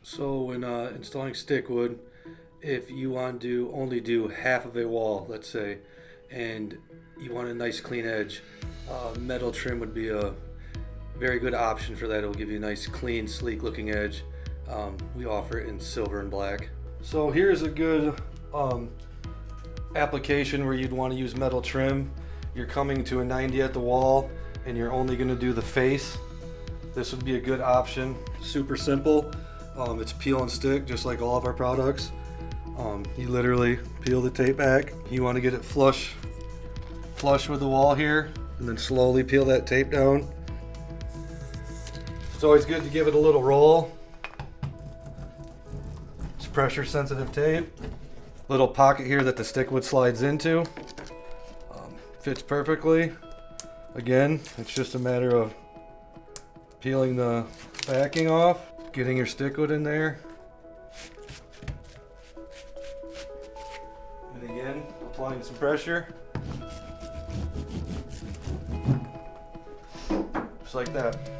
So when installing stickwood, if you want to only do half of a wall, let's say, and you want a nice clean edge, metal trim would be a very good option for that. It'll give you a nice clean, sleek looking edge. We offer it in silver and black. So here's a good application where you'd want to use metal trim. You're coming to a 90 at the wall and you're only going to do the face. This would be a good option. Super simple. It's peel and stick just like all of our products. You literally peel the tape back. You want to get it flush with the wall here, and then slowly peel that tape down. It's always good to give it a little roll. It's pressure sensitive tape. Little pocket here that the stickwood slides into. Fits perfectly. Again, it's just a matter of peeling the backing off, getting your stickwood in there, and again, applying some pressure. Just like that.